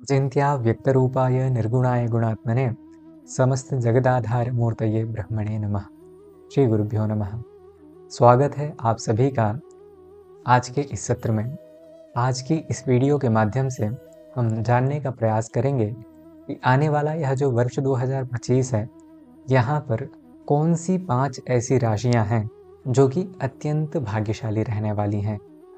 चिन्त्या व्यक्तरूपाय निर्गुणाय गुणात्मने समस्त जगदाधार मूर्तये ब्रह्मणे नमः। श्री गुरुभ्यो नमः। स्वागत है आप सभी का आज के इस सत्र में। आज की इस वीडियो के माध्यम से हम जानने का प्रयास करेंगे कि आने वाला यह जो वर्ष 2025 है, यहाँ पर कौन सी 5 ऐसी राशियाँ हैं जो कि अत्यंत भाग्यशाली रहने वाली हैं।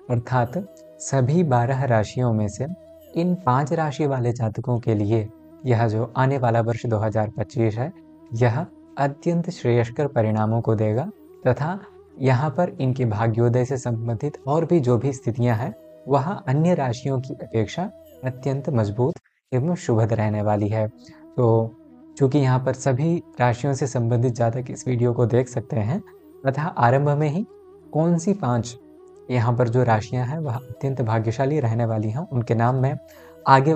अर्थात सभी 12 राशियों में से इन 5 राशि वाले जातकों के लिए यह जो आने वाला वर्ष 2025 है, यह अत्यंत श्रेयस्कर परिणामों को देगा तथा यहाँ पर इनके भाग्योदय से संबंधित और भी जो भी स्थितियाँ हैं, वह अन्य राशियों की अपेक्षा अत्यंत मजबूत एवं शुभद रहने वाली है। तो चूँकि यहाँ पर सभी राशियों से संबंधित जातक इस वीडियो को देख सकते हैं, तथा आरंभ में ही कौन सी 5 यहाँ पर जो राशियाँ हैं वह अत्यंत भाग्यशाली रहने वाली हैं, उनके नाम मैं आगे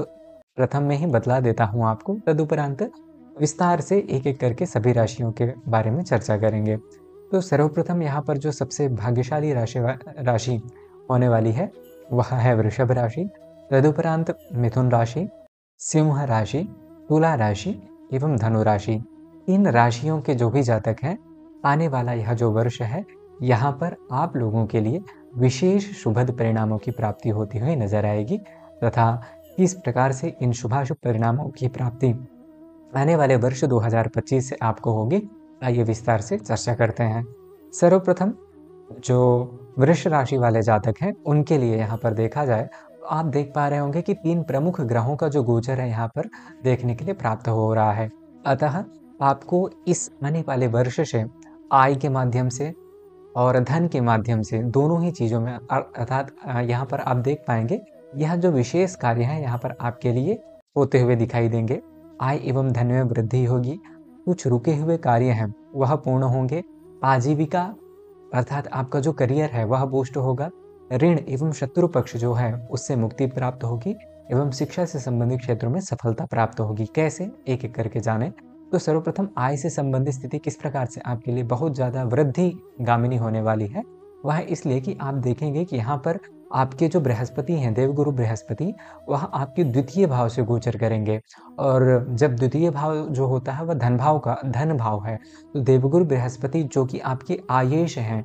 प्रथम में ही बतला देता हूँ आपको। तदुपरांत विस्तार से एक-एक करके सभी राशियों के बारे में चर्चा करेंगे। तो सर्वप्रथम यहाँ पर जो सबसे भाग्यशाली राशि होने वाली है, वह है वृषभ राशि। तदुपरांत मिथुन राशि, सिंह राशि, तुला राशि एवं धनु राशि। इन राशियों के जो भी जातक हैं, आने वाला यह जो वर्ष है, यहाँ पर आप लोगों के लिए विशेष शुभद परिणामों की प्राप्ति होती हुई नजर आएगी तथा किस प्रकार से इन शुभाशुभ परिणामों की प्राप्ति आने वाले वर्ष 2025 से आपको होगी, आइए विस्तार से चर्चा करते हैं। सर्वप्रथम जो वृष राशि वाले जातक हैं, उनके लिए यहाँ पर देखा जाए तो आप देख पा रहे होंगे कि 3 प्रमुख ग्रहों का जो गोचर है यहाँ पर देखने के लिए प्राप्त हो रहा है। अतः आपको इस आने वाले वर्ष से आय के माध्यम से और धन के माध्यम से दोनों ही चीज़ों में अर्थात यहाँ पर आप देख पाएंगे यह जो विशेष कार्य है यहाँ पर आपके लिए होते हुए दिखाई देंगे। आय एवं धन में वृद्धि होगी, कुछ रुके हुए कार्य हैं वह पूर्ण होंगे, आजीविका अर्थात आपका जो करियर है वह बूस्ट होगा, ऋण एवं शत्रु पक्ष जो है उससे मुक्ति प्राप्त होगी एवं शिक्षा से संबंधित क्षेत्रों में सफलता प्राप्त होगी। कैसे, एक एक करके जाने। तो सर्वप्रथम आय से संबंधित स्थिति किस प्रकार से आपके लिए बहुत ज़्यादा वृद्धि गामिनी होने वाली है, वह इसलिए कि आप देखेंगे कि यहाँ पर आपके जो बृहस्पति हैं, देवगुरु बृहस्पति, वह आपके द्वितीय भाव से गोचर करेंगे। और जब द्वितीय भाव जो होता है वह धन भाव है, तो देवगुरु बृहस्पति जो कि आपके आयेश हैं,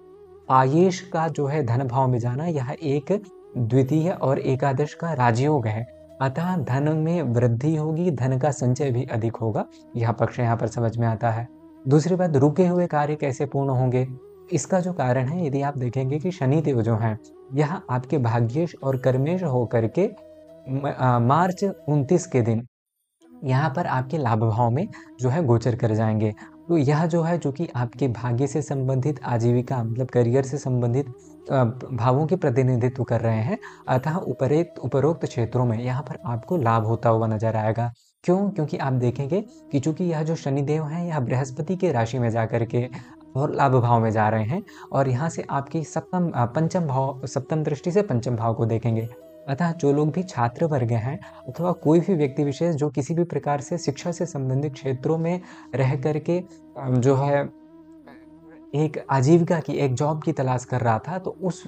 आयेश का जो है धन भाव में जाना, यह एक द्वितीय और एकादश का राजयोग है। अतः धन में वृद्धि होगी, धन का संचय भी अधिक होगा, यह पक्ष यहाँ पर समझ में आता है। दूसरी बात, रुके हुए कार्य कैसे पूर्ण होंगे, इसका जो कारण है, यदि आप देखेंगे कि शनिदेव जो हैं, यह आपके भाग्येश और कर्मेश होकर के मार्च 29 के दिन यहाँ पर आपके लाभ भाव में जो है गोचर कर जाएंगे। तो यह जो है, जो कि आपके भाग्य से संबंधित, आजीविका मतलब करियर से संबंधित भावों के प्रतिनिधित्व कर रहे हैं। अतः उपरोक्त क्षेत्रों में यहाँ पर आपको लाभ होता हुआ नजर आएगा। क्यों? क्योंकि आप देखेंगे कि चूंकि यह जो शनिदेव हैं, यह बृहस्पति के राशि में जाकर के और लाभ भाव में जा रहे हैं और यहाँ से आपकी सप्तम दृष्टि से पंचम भाव को देखेंगे। अतः जो लोग भी छात्र वर्ग हैं अथवा कोई भी व्यक्ति विशेष जो किसी भी प्रकार से शिक्षा से संबंधित क्षेत्रों में रह करके जो है एक आजीविका की, एक जॉब की तलाश कर रहा था, तो उस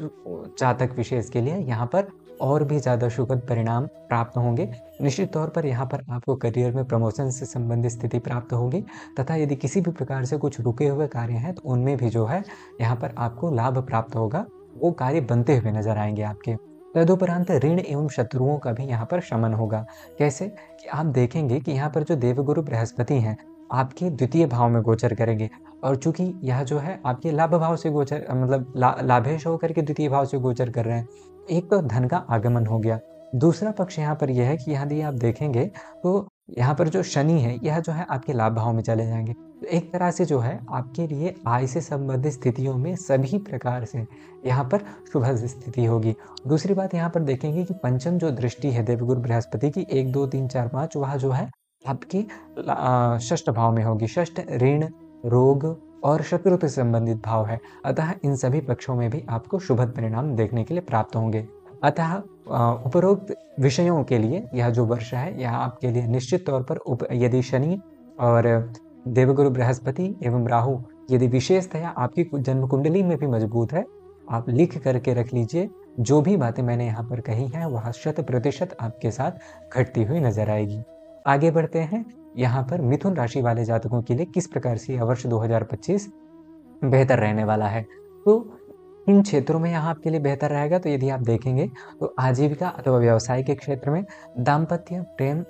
जातक विशेष के लिए यहाँ पर और भी ज़्यादा सुखद परिणाम प्राप्त होंगे। निश्चित तौर पर यहाँ पर आपको करियर में प्रमोशन से संबंधित स्थिति प्राप्त होगी तथा यदि किसी भी प्रकार से कुछ रुके हुए कार्य हैं तो उनमें भी जो है यहाँ पर आपको लाभ प्राप्त होगा, वो कार्य बनते हुए नजर आएंगे आपके। तदुपरांत ऋण एवं शत्रुओं का भी यहाँ पर शमन होगा। कैसे कि आप देखेंगे कि यहाँ पर जो देवगुरु बृहस्पति हैं, आपके द्वितीय भाव में गोचर करेंगे और चूंकि यह जो है आपके लाभ भाव से गोचर मतलब लाभेश होकर के द्वितीय भाव से गोचर कर रहे हैं, एक तो धन का आगमन हो गया। दूसरा पक्ष यहाँ पर यह है कि यदि आप देखेंगे तो यहाँ पर जो शनि है, यह जो है आपके लाभ भाव में चले जाएंगे। तो एक तरह से जो है आपके लिए आय से संबंधित स्थितियों में सभी प्रकार से यहाँ पर शुभ स्थिति होगी। दूसरी बात यहाँ पर देखेंगे कि पंचम जो दृष्टि है देवगुरु बृहस्पति की 1 2 3 4 5, वह जो है आपके षष्ठ भाव में होगी। षष्ठ ऋण, रोग और शत्रु से संबंधित भाव है। अतः इन सभी पक्षों में भी आपको शुभद परिणाम देखने के लिए प्राप्त होंगे। अतः उपरोक्त विषयों के लिए यह जो वर्ष है, यह आपके लिए निश्चित तौर पर यदि शनि और देवगुरु बृहस्पति एवं राहु यदि विशेषतया आपकी जन्म कुंडली में भी मजबूत है, आप लिख करके रख लीजिए जो भी बातें मैंने यहाँ पर कही हैं वह 100% आपके साथ घटती हुई नजर आएगी। आगे बढ़ते हैं। यहाँ पर मिथुन राशि वाले जातकों के लिए किस प्रकार से यह वर्ष 2025 बेहतर रहने वाला है। तो इन क्षेत्रों में यहाँ आपके लिए बेहतर रहेगा। तो यदि आप देखेंगे तो आजीविका अथवा व्यवसाय के क्षेत्र में दाम्पत्य, प्रेम,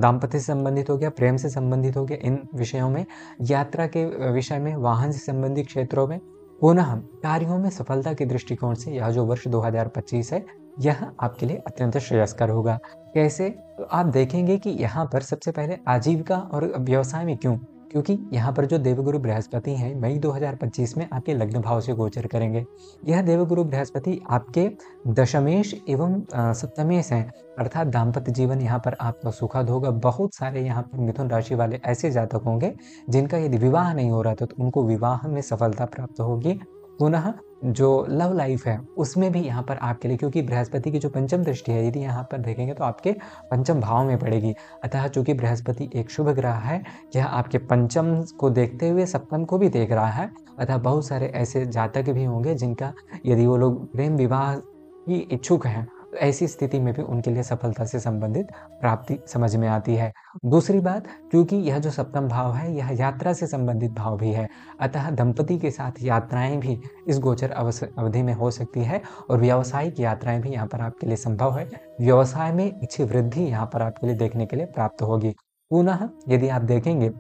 दाम्पत्य से संबंधित हो गया, प्रेम से संबंधित हो गया, इन विषयों में, यात्रा के विषय में, वाहन से संबंधित क्षेत्रों में, पुनः कार्यों में सफलता के दृष्टिकोण से यह जो वर्ष 2025 है यह आपके लिए अत्यंत श्रेयस्कर होगा। कैसे? तो आप देखेंगे कि यहाँ पर सबसे पहले आजीविका और व्यवसाय में क्यों? क्योंकि यहाँ पर जो देवगुरु बृहस्पति हैं मई 2025 में आपके लग्न भाव से गोचर करेंगे। यह देवगुरु बृहस्पति आपके दशमेश एवं सप्तमेश हैं, अर्थात दाम्पत्य जीवन यहाँ पर आपका सुखद होगा। बहुत सारे यहाँ पर मिथुन राशि वाले ऐसे जातक होंगे जिनका यदि विवाह नहीं हो रहा था तो उनको विवाह में सफलता प्राप्त होगी। पुनः जो लव लाइफ है उसमें भी यहाँ पर आपके लिए, क्योंकि बृहस्पति की जो पंचम दृष्टि है यदि यहाँ पर देखेंगे तो आपके पंचम भाव में पड़ेगी। अतः चूंकि बृहस्पति एक शुभ ग्रह है, यह आपके पंचम को देखते हुए सप्तम को भी देख रहा है। अतः बहुत सारे ऐसे जातक भी होंगे जिनका यदि वो लोग प्रेम विवाह की इच्छुक हैं तो ऐसी स्थिति में भी उनके लिए सफलता से संबंधित प्राप्ति समझ में आती है। दूसरी बात, क्योंकि यह जो सप्तम भाव है यह यात्रा से संबंधित भाव भी है, अतः दंपति के साथ यात्राएं भी इस गोचर अवधि में हो सकती है और व्यावसायिक यात्राएं भी यहाँ पर आपके लिए संभव है। व्यवसाय में अच्छी वृद्धि यहाँ पर आपके लिए देखने के लिए प्राप्त होगी। पुनः यदि आप देखेंगे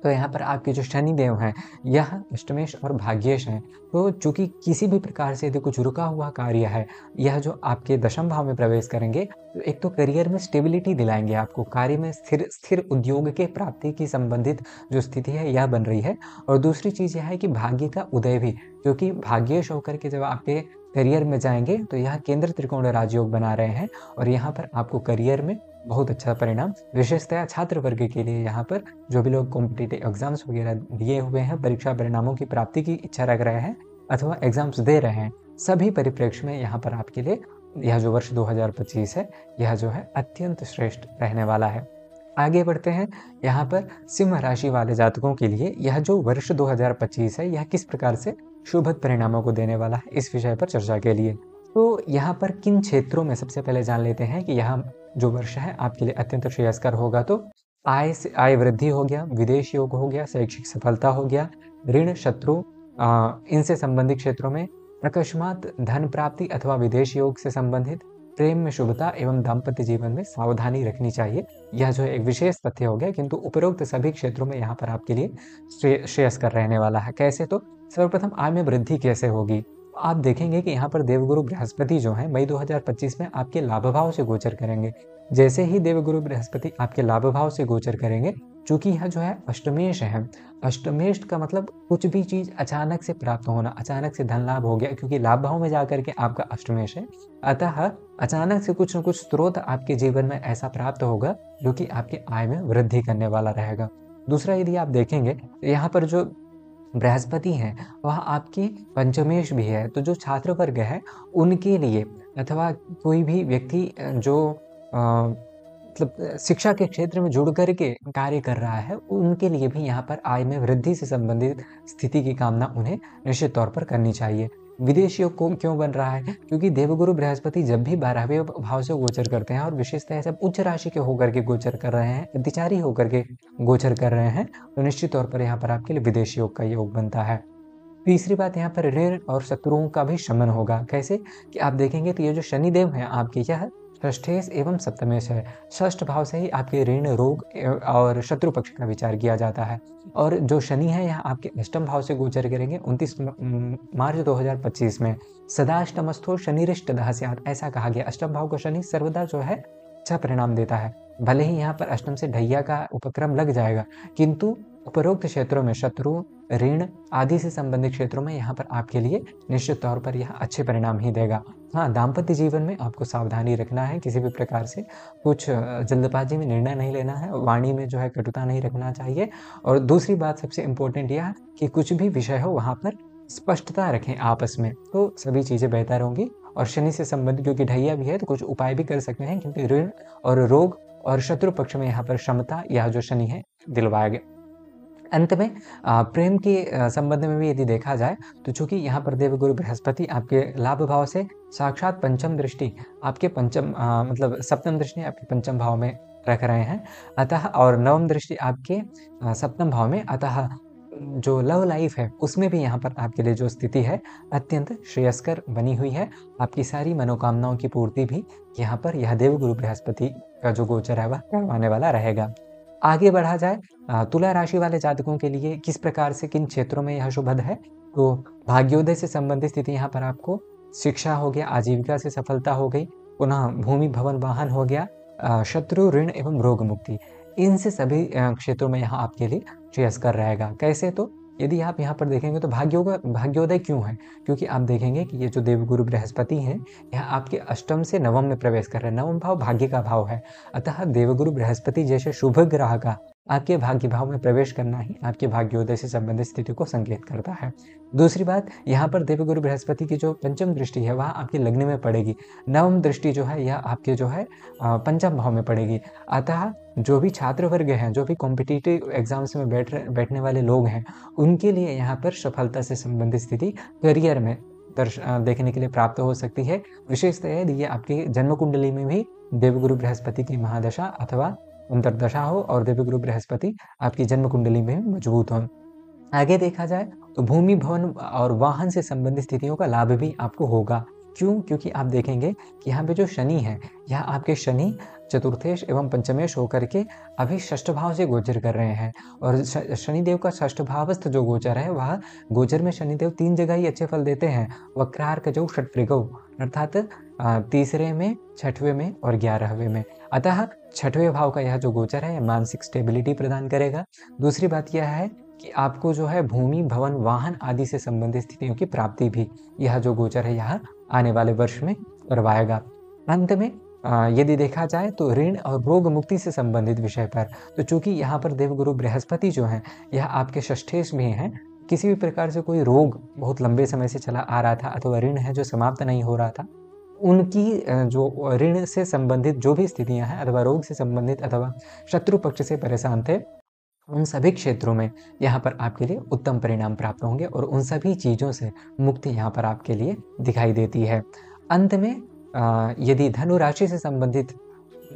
तो यहाँ पर आपके जो शनिदेव हैं यह अष्टमेश और भाग्येश हैं। तो चूंकि किसी भी प्रकार से यदि कुछ रुका हुआ कार्य है, यह जो आपके दशम भाव में प्रवेश करेंगे तो एक तो करियर में स्टेबिलिटी दिलाएंगे आपको, कार्य में स्थिर उद्योग के प्राप्ति की संबंधित जो स्थिति है यह बन रही है। और दूसरी चीज यह है कि भाग्य का उदय भी, क्योंकि भाग्येश होकर के जब आपके करियर में जाएंगे तो यह केंद्र त्रिकोण राजयोग बना रहे हैं और यहाँ पर आपको करियर में बहुत अच्छा परिणाम, विशेषतः छात्र वर्ग के लिए, यहाँ पर जो भी लोग कॉम्पिटिटिव एग्जाम्स वगैरह दिए हुए हैं, परीक्षा परिणामों की प्राप्ति की इच्छा रख रहे हैं अथवा एग्जाम्स दे रहे हैं, सभी परिप्रेक्ष्य में यहाँ पर आपके लिए यह जो वर्ष 2025 है यह जो है अत्यंत श्रेष्ठ रहने वाला है। आगे बढ़ते हैं। यहाँ पर सिंह राशि वाले जातकों के लिए यह जो वर्ष 2025 है यह किस प्रकार से शुभद परिणामों को देने वाला है, इस विषय पर चर्चा के लिए तो यहाँ पर किन क्षेत्रों में सबसे पहले जान लेते हैं कि यह जो वर्ष है आपके लिए अत्यंत श्रेयस्कर होगा। तो आय वृद्धि हो गया, विदेश योग हो गया, शैक्षिक सफलता हो गया, ऋण शत्रु इनसे संबंधित क्षेत्रों में अकस्मात धन प्राप्ति अथवा विदेश योग से संबंधित, प्रेम में शुभता एवं दाम्पत्य जीवन में सावधानी रखनी चाहिए। यह जो एक विशेष तथ्य हो गया, किंतु उपरोक्त सभी क्षेत्रों में यहाँ पर आपके लिए श्रेयस्कर रहने वाला है। कैसे? तो सर्वप्रथम आय में वृद्धि कैसे होगी? आप देखेंगे कि यहाँ पर देवगुरु बृहस्पति जो है मई 2025 में आपके लाभ भाव से गोचर करेंगे। जैसे ही देवगुरु बृहस्पति आपके लाभ भाव से गोचर करेंगे, चूंकि यह जो है अष्टमेश है, अष्टमेश का मतलब कुछ भी चीज अचानक से प्राप्त होना, अचानक से धन लाभ हो गया, क्योंकि लाभ भाव में जाकर के आपका अष्टमेश है, अतः अचानक से कुछ न कुछ स्रोत आपके जीवन में ऐसा प्राप्त होगा जो कि आपकी आय में वृद्धि करने वाला रहेगा। दूसरा, यदि आप देखेंगे यहाँ पर जो बृहस्पति हैं वह आपके पंचमेश भी है, तो जो छात्र वर्ग है उनके लिए अथवा कोई भी व्यक्ति जो मतलब शिक्षा के क्षेत्र में जुड़ करके कार्य कर रहा है उनके लिए भी यहाँ पर आय में वृद्धि से संबंधित स्थिति की कामना उन्हें निश्चित तौर पर करनी चाहिए। विदेश योग को क्यों बन रहा है? क्योंकि देवगुरु बृहस्पति जब भी 12वें भाव से गोचर करते हैं और विशेषतः जब उच्च राशि के होकर के गोचर कर रहे हैं, अतिचारी होकर के गोचर कर रहे हैं, तो निश्चित तौर पर यहाँ पर आपके लिए विदेश योग का योग बनता है। तीसरी बात, यहाँ पर ऋण और शत्रुओं का भी शमन होगा। कैसे? कि आप देखेंगे तो ये जो शनिदेव हैं आपके, यह षष्ठेश एवं सप्तमेश है। षष्ठ भाव से ही आपके ऋण, रोग और शत्रु पक्ष का विचार किया जाता है। और जो शनि है यहाँ आपके अष्टम भाव से गोचर करेंगे 29 मार्च 2025 में। सदाष्टमस्थो शनिरिष्टदः स्यात्, ऐसा कहा गया। अष्टम भाव को शनि सर्वदा जो है अच्छा परिणाम देता है। भले ही यहाँ पर अष्टम से ढैया का उपक्रम लग जाएगा, किंतु उपरोक्त क्षेत्रों में शत्रु, ऋण आदि से संबंधित क्षेत्रों में यहाँ पर आपके लिए निश्चित तौर पर यह अच्छे परिणाम ही देगा। हाँ, दाम्पत्य जीवन में आपको सावधानी रखना है, किसी भी प्रकार से कुछ जल्दबाजी में निर्णय नहीं लेना है, वाणी में जो है कटुता नहीं रखना चाहिए। और दूसरी बात सबसे इम्पोर्टेंट यह कि कुछ भी विषय हो वहाँ पर स्पष्टता रखें आपस में, तो सभी चीज़ें बेहतर होंगी। और शनि से संबंधित क्योंकि ढैया भी है तो कुछ उपाय भी कर सकते हैं, क्योंकि ऋण और रोग और शत्रु पक्ष में यहाँ पर क्षमता यह जो शनि है दिलवाया गया। अंत में प्रेम के संबंध में भी यदि देखा जाए तो चूंकि यहाँ पर देवगुरु बृहस्पति आपके लाभ भाव से साक्षात पंचम दृष्टि आपके पंचम मतलब सप्तम दृष्टि आपके पंचम भाव में रख रहे हैं, अतः और नवम दृष्टि आपके सप्तम भाव में, अतः जो लव लाइफ है उसमें भी यहाँ पर आपके लिए जो स्थिति है अत्यंत श्रेयस्कर बनी हुई है। आपकी सारी मनोकामनाओं की पूर्ति भी यहाँ पर यह देवगुरु बृहस्पति का जो गोचर है वह करवाने वाला रहेगा। आगे बढ़ा जाए तुला राशि वाले जातकों के लिए किस प्रकार से किन क्षेत्रों में यह शुभद है, तो भाग्योदय से संबंधित स्थिति यहाँ पर आपको शिक्षा हो गया, आजीविका से सफलता हो गई, पुनः भूमि भवन वाहन हो गया, शत्रु ऋण एवं रोग मुक्ति, इनसे सभी क्षेत्रों में यहाँ आपके लिए श्रेयस्कर रहेगा। कैसे, तो यदि आप यहाँ पर देखेंगे तो भाग्योदय क्यों है, क्योंकि आप देखेंगे कि ये जो देवगुरु बृहस्पति हैं यह आपके अष्टम से नवम में प्रवेश कर रहे हैं। नवम भाव भाग्य का भाव है, अतः देवगुरु बृहस्पति जैसे शुभ ग्रह का आपके भाग्य भाव में प्रवेश करना ही आपके भाग्योदय से संबंधित स्थिति को संकेत करता है। दूसरी बात, यहाँ पर देवगुरु बृहस्पति की जो पंचम दृष्टि है वह आपके लग्न में पड़ेगी, नवम दृष्टि जो है यह आपके जो है पंचम भाव में पड़ेगी। अतः जो भी छात्र वर्ग हैं, जो भी कॉम्पिटिटिव एग्जाम्स में बैठने वाले लोग हैं, उनके लिए यहाँ पर सफलता से संबंधित स्थिति करियर में देखने के लिए प्राप्त हो सकती है। विशेषतः यदि ये आपकी जन्म कुंडली में भी देवगुरु बृहस्पति की महादशा अथवा अंतर्दशा हो और देवगुरु बृहस्पति आपकी जन्म कुंडली में मजबूत हो। आगे देखा जाए तो भूमि भवन और वाहन से संबंधित स्थितियों का लाभ भी आपको होगा। क्यों? क्योंकि आप देखेंगे कि यहाँ पे जो शनि है यह आपके शनि चतुर्थेश एवं पंचमेश होकर के अभी षष्ठ भाव से गोचर कर रहे हैं, और शनिदेव का षष्ठ भावस्थ जो गोचर है वह गोचर में शनिदेव 3 जगह ही अच्छे फल देते हैं, वक्रार्कजौ षट्भृगौ, अर्थात तीसरे में, छठवें में और 11वें में। अतः छठवें भाव का यह जो गोचर है मानसिक स्टेबिलिटी प्रदान करेगा। दूसरी बात यह है कि आपको जो है भूमि भवन वाहन आदि से संबंधित स्थितियों की प्राप्ति भी यह जो गोचर है यह आने वाले वर्ष में करवाएगा। अंत में यदि देखा जाए तो ऋण और रोग मुक्ति से संबंधित विषय पर, तो चूंकि यहाँ पर देवगुरु बृहस्पति जो हैं यह आपके षष्ठेश में हैं, किसी भी प्रकार से कोई रोग बहुत लंबे समय से चला आ रहा था अथवा ऋण है जो समाप्त नहीं हो रहा था, उनकी जो ऋण से संबंधित जो भी स्थितियां हैं अथवा रोग से संबंधित अथवा शत्रु पक्ष से परेशान थे, उन सभी क्षेत्रों में यहाँ पर आपके लिए उत्तम परिणाम प्राप्त होंगे और उन सभी चीज़ों से मुक्ति यहाँ पर आपके लिए दिखाई देती है। अंत में यदि धनु राशि से संबंधित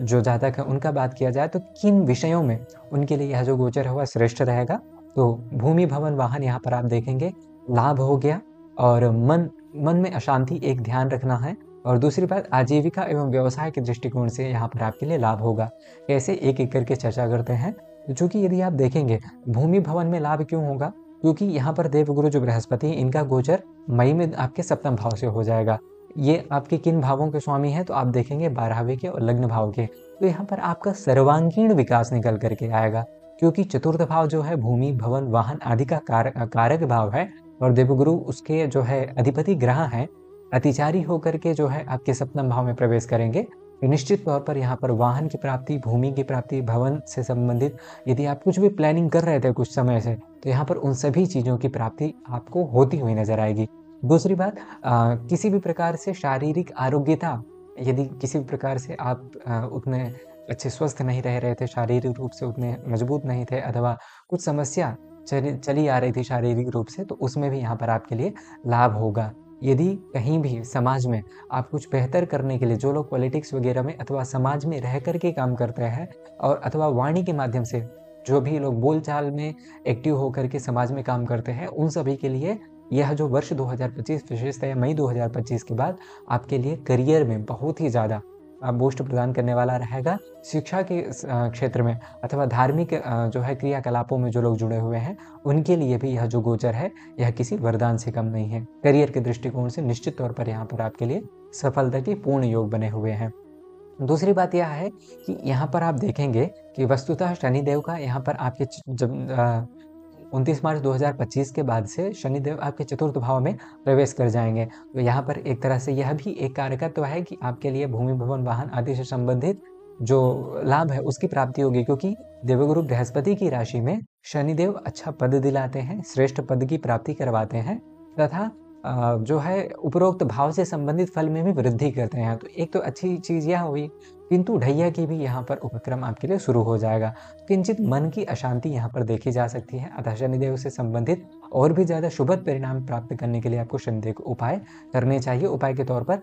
जो जातक है उनका बात किया जाए तो किन विषयों में उनके लिए यह जो गोचर है वह श्रेष्ठ रहेगा, तो भूमि भवन वाहन यहाँ पर आप देखेंगे लाभ हो गया, और मन में अशांति एक ध्यान रखना है, और दूसरी बात आजीविका एवं व्यवसाय के दृष्टिकोण से यहाँ पर आपके लिए लाभ होगा। कैसे, एक एक करके चर्चा करते हैं। चूंकि यदि आप देखेंगे भूमि भवन में लाभ क्यों होगा, क्योंकि यहाँ पर देवगुरु जो बृहस्पति इनका गोचर मई में आपके सप्तम भाव से हो जाएगा। ये आपके किन भावों के स्वामी हैं, तो आप देखेंगे 12वें के और लग्न भाव के, तो यहाँ पर आपका सर्वांगीण विकास निकल करके आएगा, क्योंकि चतुर्थ भाव जो है भूमि भवन वाहन आदि का कारक भाव है, और देवगुरु उसके जो है अधिपति ग्रह हैं, अतिचारी होकर के जो है आपके सप्तम भाव में प्रवेश करेंगे, तो निश्चित तौर पर यहाँ पर वाहन की प्राप्ति, भूमि की प्राप्ति, भवन से संबंधित यदि आप कुछ भी प्लानिंग कर रहे थे कुछ समय से, तो यहाँ पर उन सभी चीज़ों की प्राप्ति आपको होती हुई नजर आएगी। दूसरी बात, किसी भी प्रकार से शारीरिक आरोग्यता, यदि किसी भी प्रकार से आप उतने अच्छे स्वस्थ नहीं रह रहे थे, शारीरिक रूप से उतने मजबूत नहीं थे, अथवा कुछ समस्या चली आ रही थी शारीरिक रूप से, तो उसमें भी यहाँ पर आपके लिए लाभ होगा। यदि कहीं भी समाज में आप कुछ बेहतर करने के लिए, जो लोग पॉलिटिक्स वगैरह में अथवा समाज में रह कर के काम करते हैं, और अथवा वाणी के माध्यम से जो भी लोग बोलचाल में एक्टिव होकर के समाज में काम करते हैं, उन सभी के लिए यह जो वर्ष 2025 विशेषतः मई 2025 के बाद आपके लिए करियर में बहुत ही ज़्यादा बूस्ट प्रदान करने वाला रहेगा। शिक्षा के क्षेत्र में अथवा धार्मिक जो है क्रियाकलापों में जो लोग जुड़े हुए हैं, उनके लिए भी यह जो गोचर है यह किसी वरदान से कम नहीं है। करियर के दृष्टिकोण से निश्चित तौर पर यहाँ पर आपके लिए सफलता के पूर्ण योग बने हुए हैं। दूसरी बात यह है कि यहाँ पर आप देखेंगे कि वस्तुतः शनिदेव का यहाँ पर आपके जब 29 मार्च 2025 के बाद से शनिदेव आपके चतुर्थ भाव में प्रवेश कर जाएंगे, तो यहाँ पर एक तरह से यह भी एक कारकत्व है कि आपके लिए भूमि भवन वाहन आदि से संबंधित जो लाभ है उसकी प्राप्ति होगी, क्योंकि देवगुरु बृहस्पति की राशि में शनिदेव अच्छा पद दिलाते हैं, श्रेष्ठ पद की प्राप्ति करवाते हैं, तथा जो है उपरोक्त भाव से संबंधित फल में भी वृद्धि करते हैं। तो एक तो अच्छी चीज़ यह हुई, किंतु ढैया की भी यहाँ पर उपक्रम आपके लिए शुरू हो जाएगा। किंचित मन की अशांति यहाँ पर देखी जा सकती है, अतः शनिदेव से संबंधित और भी ज़्यादा शुभद परिणाम प्राप्त करने के लिए आपको शनिदेव को उपाय करने चाहिए। उपाय के तौर पर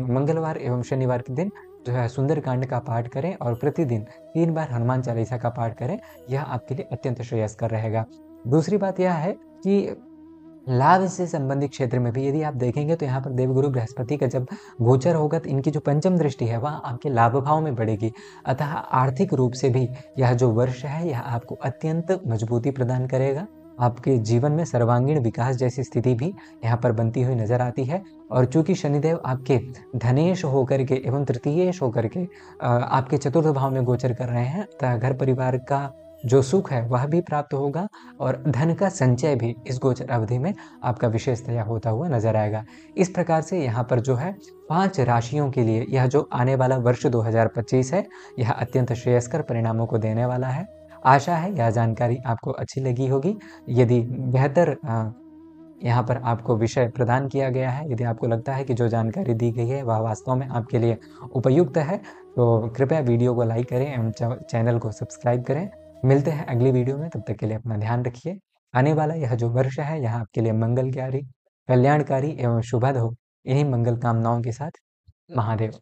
मंगलवार एवं शनिवार के दिन जो है सुंदरकांड का पाठ करें और प्रतिदिन 3 बार हनुमान चालीसा का पाठ करें, यह आपके लिए अत्यंत श्रेयस्कर रहेगा। दूसरी बात यह है कि लाभ से संबंधित क्षेत्र में भी यदि आप देखेंगे तो यहाँ पर देवगुरु बृहस्पति का जब गोचर होगा तो इनकी जो पंचम दृष्टि है वह आपके लाभ भाव में बढ़ेगी। अतः आर्थिक रूप से भी यह जो वर्ष है यह आपको अत्यंत मजबूती प्रदान करेगा। आपके जीवन में सर्वांगीण विकास जैसी स्थिति भी यहाँ पर बनती हुई नजर आती है। और चूंकि शनिदेव आपके धनेश होकर के एवं तृतीयेश होकर के आपके चतुर्थ भाव में गोचर कर रहे हैं, अतः घर परिवार का जो सुख है वह भी प्राप्त होगा और धन का संचय भी इस गोचर अवधि में आपका विशेषतया होता हुआ नजर आएगा। इस प्रकार से यहाँ पर जो है 5 राशियों के लिए यह जो आने वाला वर्ष 2025 है यह अत्यंत श्रेयस्कर परिणामों को देने वाला है। आशा है यह जानकारी आपको अच्छी लगी होगी। यदि बेहतर यहाँ पर आपको विषय प्रदान किया गया है, यदि आपको लगता है कि जो जानकारी दी गई है वह वास्तव में आपके लिए उपयुक्त है, तो कृपया वीडियो को लाइक करें एवं चैनल को सब्सक्राइब करें। मिलते हैं अगली वीडियो में, तब तक के लिए अपना ध्यान रखिए। आने वाला यह जो वर्ष है यह आपके लिए मंगलकारी, कल्याणकारी एवं शुभद हो। इन्हीं मंगल कामनाओं के साथ महादेव।